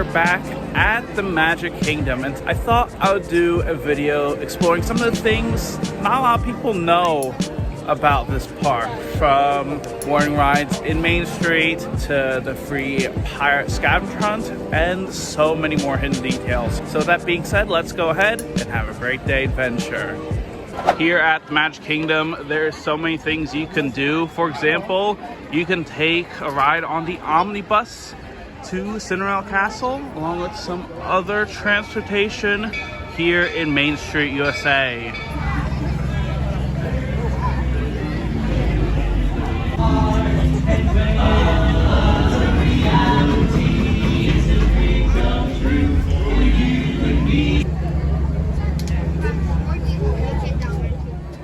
we're back at the Magic Kingdom, and I thought I would do a video exploring some of the things not a lot of people know about this park, from morning rides in Main Street to the free pirate scavenger hunt and so many more hidden details. So that being said, let's go ahead and have a great day adventure. Here at the Magic Kingdom, there's so many things you can do. For example, you can take a ride on the omnibus to Cinderella Castle, along with some other transportation here in Main Street, USA.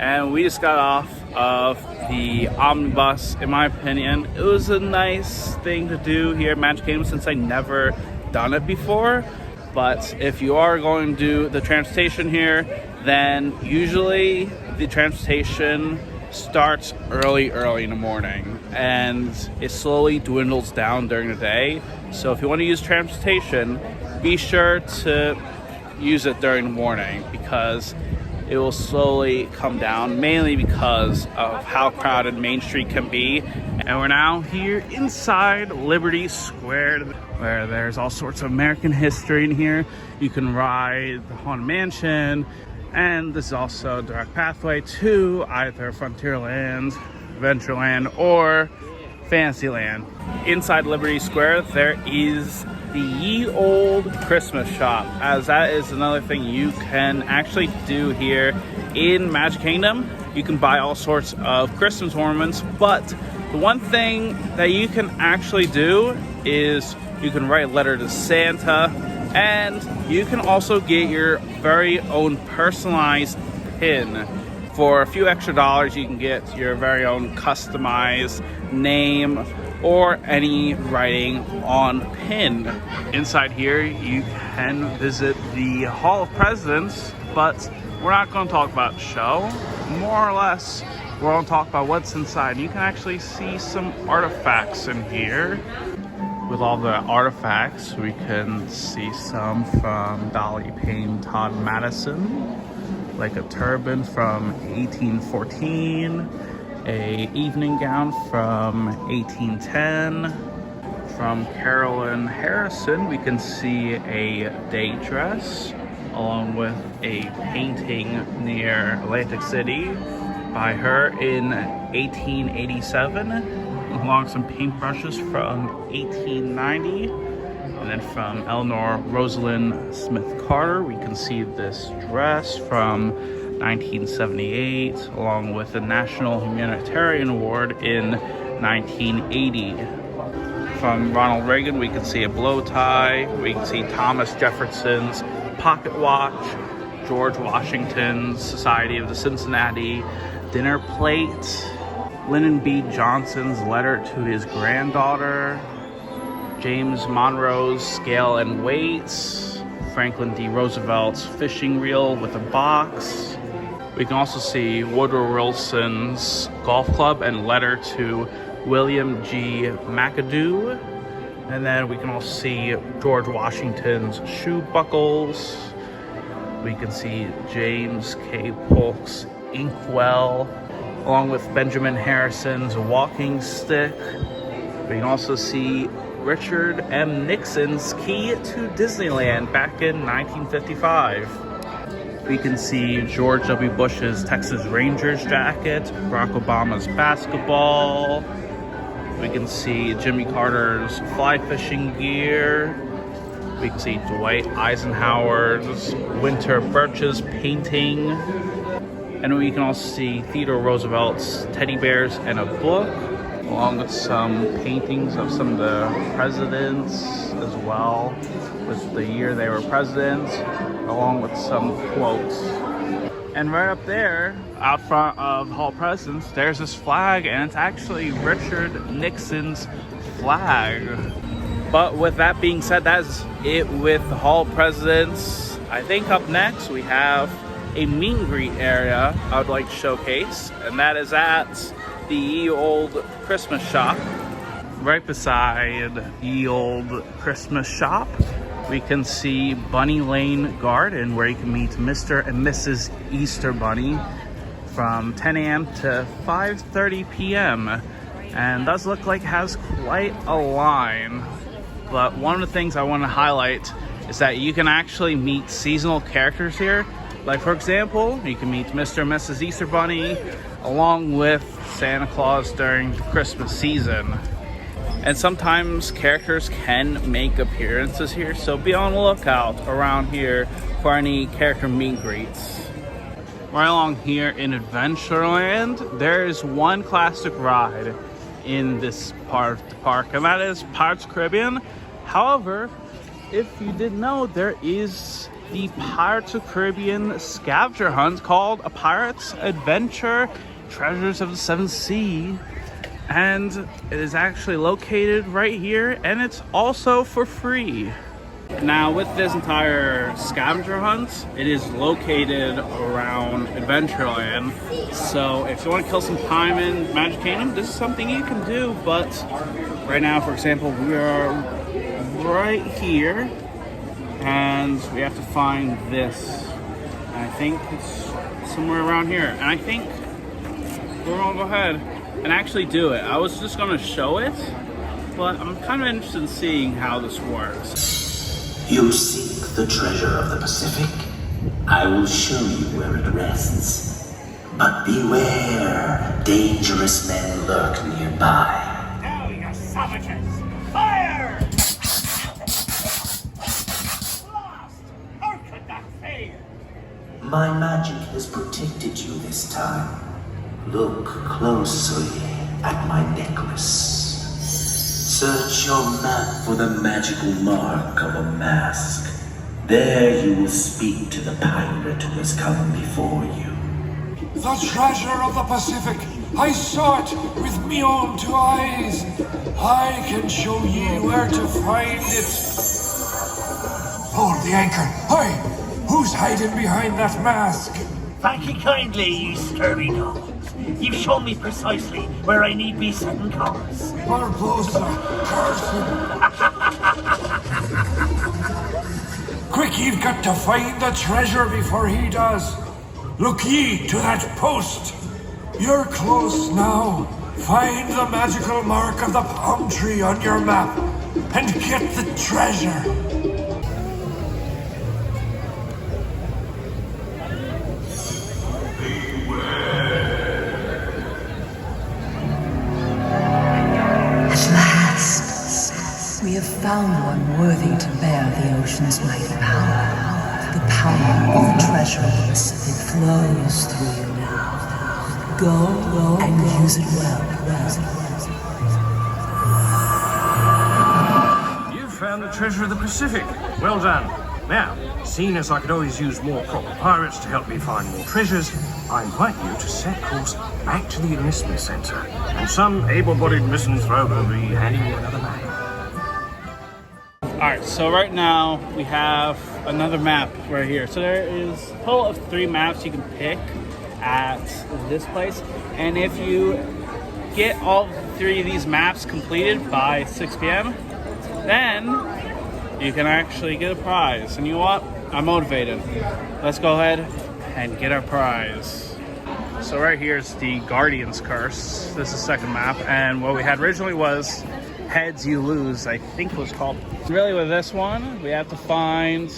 And we just got off of the omnibus. In my opinion, it was a nice thing to do here at Magic Kingdom since I never done it before. But if you are going to do the transportation here, then usually the transportation starts early in the morning and it slowly dwindles down during the day. So if you want to use transportation, be sure to use it during the morning because it will slowly come down, mainly because of how crowded Main Street can be. And we're now here inside Liberty Square, where there's all sorts of American history in here. You can ride the Haunted Mansion, and this is also a direct pathway to either Frontierland, Adventureland, or Fantasyland. Inside Liberty Square, there is the Ye Olde Christmas Shop, as that is another thing you can actually do here in Magic Kingdom. You can buy all sorts of Christmas ornaments, but the one thing that you can actually do is you can write a letter to Santa, and you can also get your very own personalized pin. For a few extra dollars, you can get your very own customized name or any writing on pin. Inside here, you can visit the Hall of Presidents, but we're not going to talk about the show. More or less, we're going to talk about what's inside. You can actually see some artifacts in here. With all the artifacts, we can see some from Dolly Payne Todd Madison, like a turban from 1814, a evening gown from 1810. From Carolyn Harrison, we can see a day dress, along with a painting near Atlantic City by her in 1887, along with some paintbrushes from 1890. And then from Eleanor Rosalind Smith Carter, we can see this dress from 1978, along with the National Humanitarian Award in 1980. From Ronald Reagan, we can see a bow tie. We can see Thomas Jefferson's pocket watch, George Washington's Society of the Cincinnati dinner plate, Lyndon B. Johnson's letter to his granddaughter, James Monroe's scale and weights, Franklin D. Roosevelt's fishing reel with a box. We can also see Woodrow Wilson's golf club and letter to William G. McAdoo. And then we can also see George Washington's shoe buckles. We can see James K. Polk's inkwell, along with Benjamin Harrison's walking stick. We can also see Richard M. Nixon's key to Disneyland back in 1955. We can see George W. Bush's Texas Rangers jacket, Barack Obama's basketball. We can see Jimmy Carter's fly fishing gear. We can see Dwight Eisenhower's Winter Birch's painting. And we can also see Theodore Roosevelt's teddy bears and a book, along with some paintings of some of the presidents as well, with the year they were president, along with some quotes. And right up there, out front of Hall of Presidents, there's this flag, and it's actually Richard Nixon's flag. But with that being said, that's it with the Hall of Presidents. I think up next we have a meet and greet area I would like to showcase, and that is at the Ye Olde Christmas Shop. Right beside Ye Olde Christmas Shop, we can see Bunny Lane Garden, where you can meet Mr. and Mrs. Easter Bunny from 10 a.m. to 5:30 p.m. And does look like it has quite a line. But one of the things I want to highlight is that you can actually meet seasonal characters here. Like, for example, you can meet Mr. and Mrs. Easter Bunny along with Santa Claus during the Christmas season. And sometimes characters can make appearances here, so be on the lookout around here for any character meet and greets. Right along here in Adventureland, there is one classic ride in this part of the park, and that is Pirates of the Caribbean. However, if you didn't know, there is the Pirates of the Caribbean Scavenger Hunt called A Pirate's Adventure Treasures of the Seven Seas, and it is actually located right here, and it's also for free. Now, with this entire scavenger hunt, it is located around Adventureland. So if you want to kill some time in Magic Kingdom, this is something you can do. But right now, for example, we are right here, and we have to find this. And I think it's somewhere around here. And I think we're gonna go ahead and actually do it. I was just gonna show it, but I'm kind of interested in seeing how this works. You seek the treasure of the Pacific? I will show you where it rests. But beware, dangerous men lurk nearby. Now, you savages! Fire! Lost! How could that fail? My magic has protected you this time. Look closely at my necklace. Search your map for the magical mark of a mask. There you will speak to the pirate who has come before you. The treasure of the Pacific! I saw it with me own two eyes! I can show ye where to find it! Hold the anchor! Hey! Who's hiding behind that mask? Thank you kindly, you scurvy dogs. You've shown me precisely where I need be setting course. Barbosa! Carson! Quick, you've got to find the treasure before he does. Look ye to that post. You're close now. Find the magical mark of the palm tree on your map and get the treasure. We have found one worthy to bear the ocean's mighty power. The power of the treasure of the Pacific flows through you now. Go and use it well. You've found the treasure of the Pacific. Well done. Now, seeing as I could always use more proper pirates to help me find more treasures, I invite you to set course back to the enlistment center, and some able-bodied misanthrope will be handing you another map. Alright, so right now we have another map right here. So there is a total of 3 maps you can pick at this place. And if you get all 3 of these maps completed by 6 p.m., then you can actually get a prize. And you know what? I'm motivated. Let's go ahead and get our prize. So right here is the Guardian's Curse. This is the second map. And what we had originally was Heads You Lose, I think it was called. Really, with this one, we have to find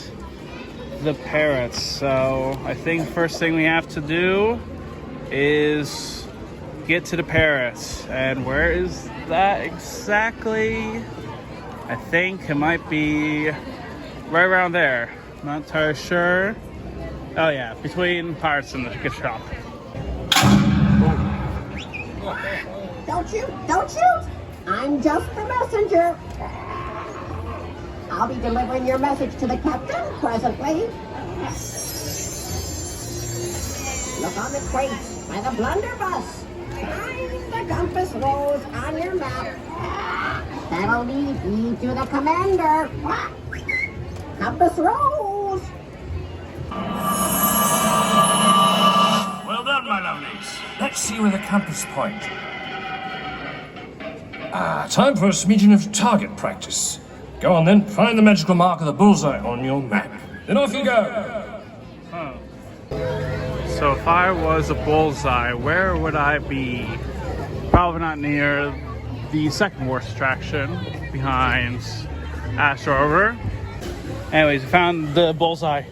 the parrots. So I think first thing we have to do is get to the parrots. And where is that exactly? I think it might be right around there. Not entirely sure. Oh yeah, between Pirates and the gift shop. Don't shoot! I'm just the messenger. I'll be delivering your message to the captain presently. Look on the crate by the blunderbuss. Find the compass rose on your map. That'll lead you to the commander. Compass rose. Well done, my lovelies. Let's see where the compass point. Time for a smidgen of target practice. Go on then, find the magical mark of the bullseye on your map. Then off you go! So if I was a bullseye, where would I be? Probably not near the second worst attraction behind Astro River. Anyways, I found the bullseye.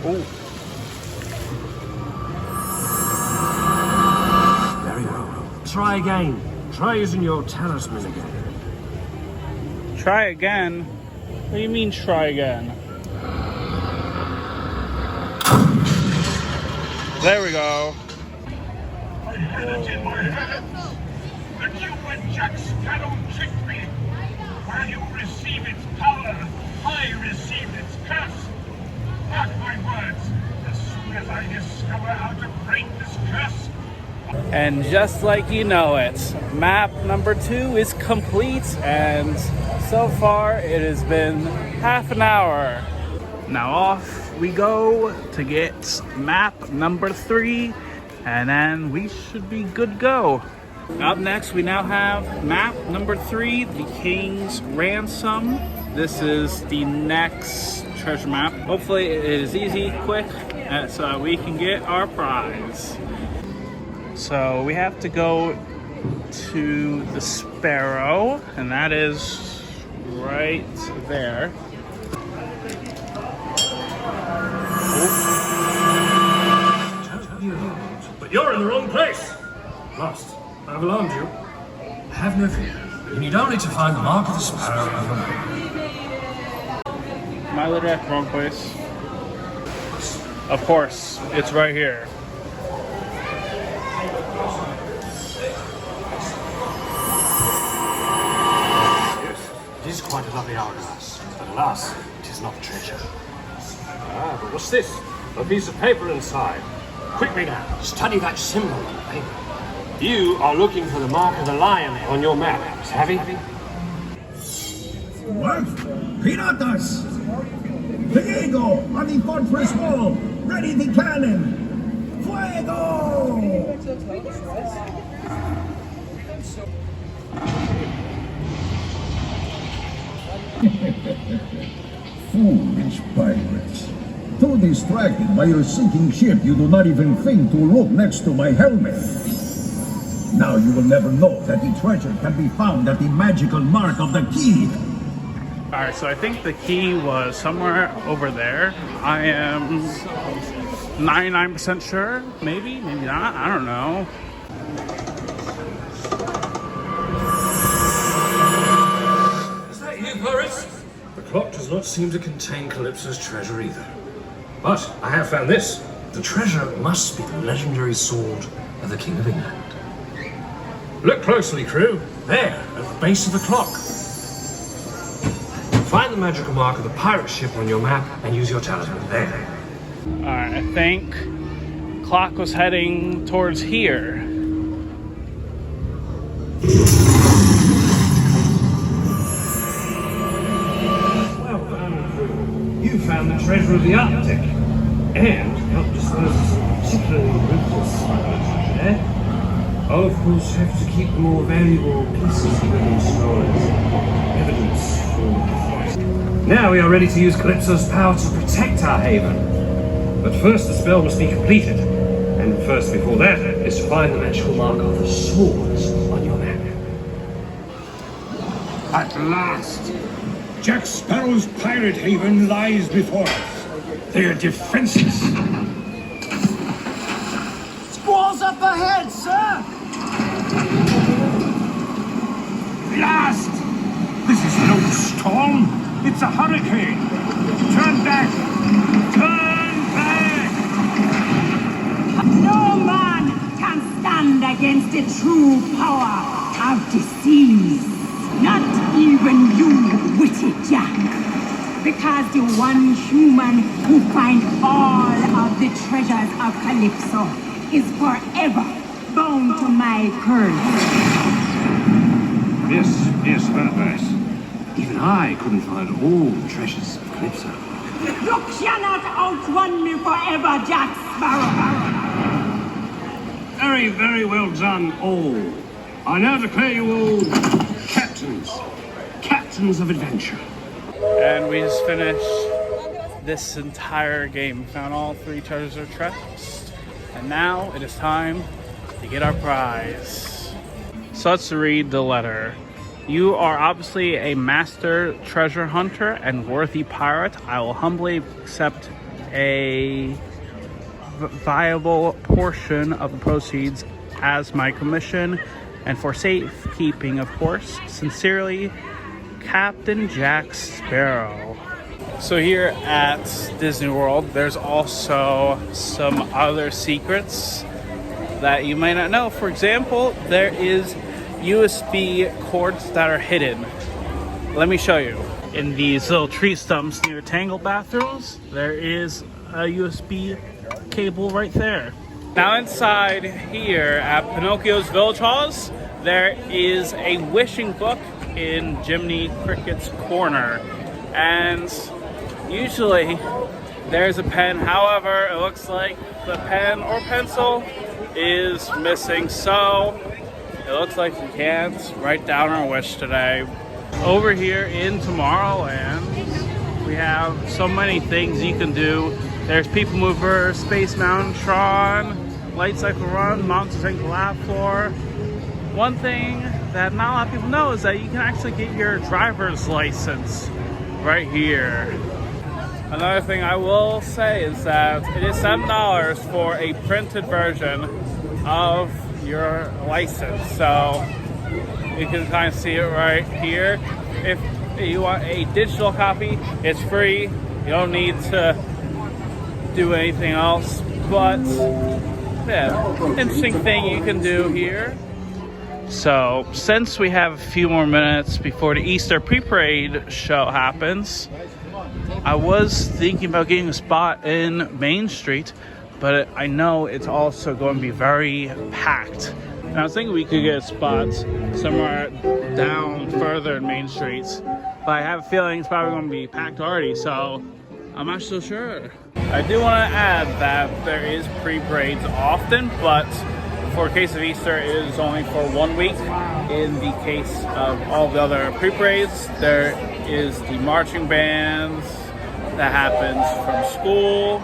Oh. Very well. Try again. Try using your talisman again. Try again? What do you mean try again? There we go. I had it in my hands that you and Jack Sparrow tricked me. While you receive its power, I received its curse. Mark my words, as soon as I discover how to break this curse, And just like you know it, map number 2 is complete, and so far it has been half an hour. Now off we go to get map number 3, and then we should be good to go. Up next we now have map number 3, the King's Ransom. This is the next treasure map. Hopefully it is easy, quick, so that we can get our prize. So we have to go to the Sparrow, and that is right there. But you're in the wrong place! Lost. I've alarmed you. Have no fear. You need only to find the mark of the Sparrow on the map. Am I literally at the wrong place? Of course, it's right here. It is quite a lovely hourglass, but alas, it is not treasure. Ah, but what's this? A piece of paper inside. Quickly now, study that symbol on the paper. You are looking for the mark of the lion on your map, savvy? What? Piratas! Fuego! On the fortress wall! Ready the cannon! Fuego! Foolish pirates. Too distracted by your sinking ship, you do not even think to look next to my helmet. Now you will never know that the treasure can be found at the magical mark of the key. Alright, so I think the key was somewhere over there. I am 99% sure. Maybe, maybe not. I don't know. Is that you, pirates? The clock does not seem to contain Calypso's treasure either. But I have found this. The treasure must be the legendary sword of the King of England. Look closely, crew. There, at the base of the clock. Find the magical mark of the pirate ship on your map and use your talisman there. Alright, I think clock was heading towards here. Well done, crew. You found the treasure of the Arctic and helped dispose of some particularly ruthless treasure. I'll of course have to keep the more valuable pieces of the stolen evidence for the forest. Now we are ready to use Calypso's power to protect our haven. But first the spell must be completed. And first before that is to find the magical mark of the swords on your map. at last, Jack Sparrow's pirate haven lies before us. They are defenseless. Squalls up ahead, sir! Blast! This is no storm. It's a hurricane. Turn back. Turn back! No man can stand against the true power of disease. Not even you, witty Jack. Because the one human who finds all of the treasures of Calypso is forever bound to my curse. This is her verse. Even I couldn't find all the treasures of Calypso. You cannot outrun me forever, Jack Sparrow. Very, very well done, all. I now declare you all captains. Captains of adventure. And we just finished this entire game. Found all 3 treasure chests. And now it is time to get our prize. So let's read the letter. You are obviously a master treasure hunter and worthy pirate. I will humbly accept a viable portion of the proceeds as my commission and for safekeeping, of course. Sincerely, Captain Jack Sparrow. So here at Disney World, there's also some other secrets that you might not know. For example, there is USB cords that are hidden. Let me show you. In these little tree stumps near Tangle bathrooms, there is a USB cable right there. Now inside here at Pinocchio's Village Halls, there is a wishing book in Jiminy Cricket's corner. And usually there's a pen. However, it looks like the pen or pencil is missing. So it looks like we can't write down our wish today. Over here in Tomorrowland, we have so many things you can do. There's People Mover, Space Mountain, Tron, Light Cycle Run, Monsters Inc. Lab Floor. One thing that not a lot of people know is that you can actually get your driver's license right here. Another thing I will say is that it is $7 for a printed version of your license. So you can kind of see it right here. If you want a digital copy, it's free. You don't need to do anything else. But yeah, interesting thing you can do here. So since we have a few more minutes before the Easter pre-parade show happens, I was thinking about getting a spot in Main Street, but I know it's also going to be very packed. And I was thinking we could get a spot somewhere down further in Main Street, but I have a feeling it's probably going to be packed already, so I'm not so sure. I do want to add that there is pre-parades often, but for a case of Easter, it is only for 1 week. In the case of all the other pre-parades, there is the marching bands that happens from school.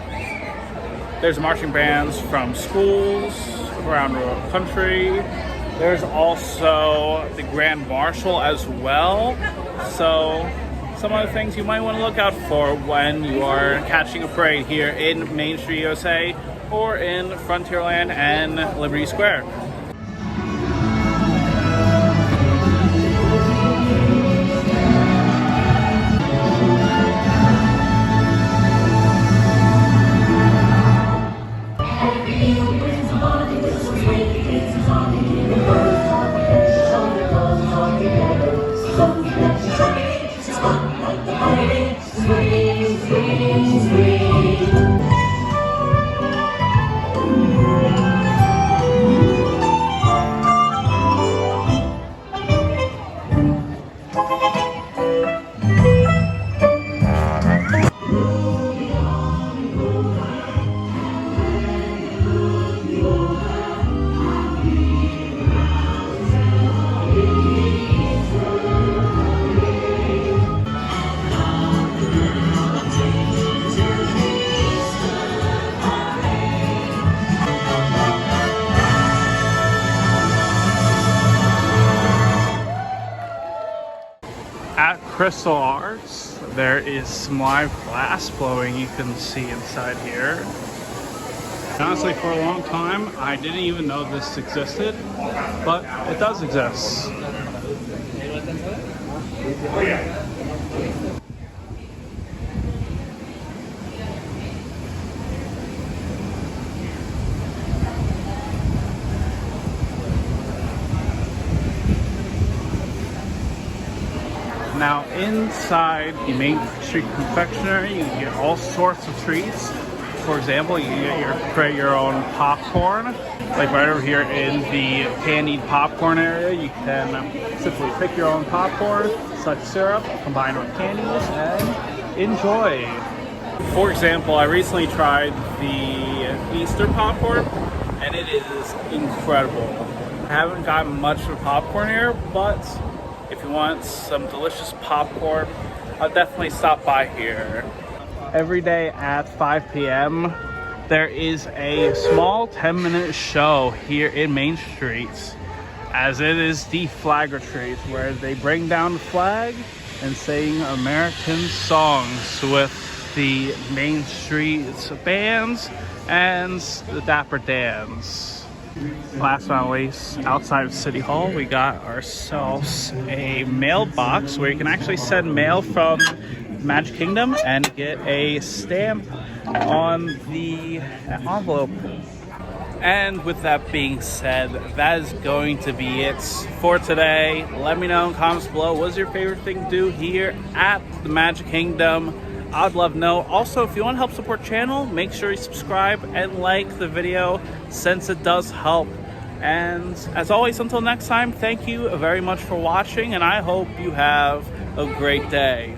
There's marching bands from schools around the country. There's also the Grand Marshal as well. So some other things you might want to look out for when you are catching a parade here in Main Street, USA, or in Frontierland and Liberty Square. At Crystal Arts, there is some live glass blowing you can see inside here. Honestly, for a long time, I didn't even know this existed, but it does exist. Now inside the Main Street Confectionery, you can get all sorts of treats. For example, you can create your own popcorn. Like right over here in the candied popcorn area, you can simply pick your own popcorn, such syrup, combine it with candies, and enjoy. For example, I recently tried the Easter popcorn, and it is incredible. I haven't gotten much of popcorn here, but if you want some delicious popcorn, I'll definitely stop by here. Every day at 5 p.m. there is a small 10-minute show here in Main Street, as it is the flag retreat, where they bring down the flag and sing American songs with the Main Street bands and the Dapper Dans. Last but not least, outside of City Hall, we got ourselves a mailbox where you can actually send mail from Magic Kingdom and get a stamp on the envelope. And with that being said, that is going to be it for today. Let me know in the comments below, what's your favorite thing to do here at the Magic Kingdom? I'd love to know. Also, if you want to help support the channel, make sure you subscribe and like the video, since it does help. And as always, until next time, thank you very much for watching, and I hope you have a great day.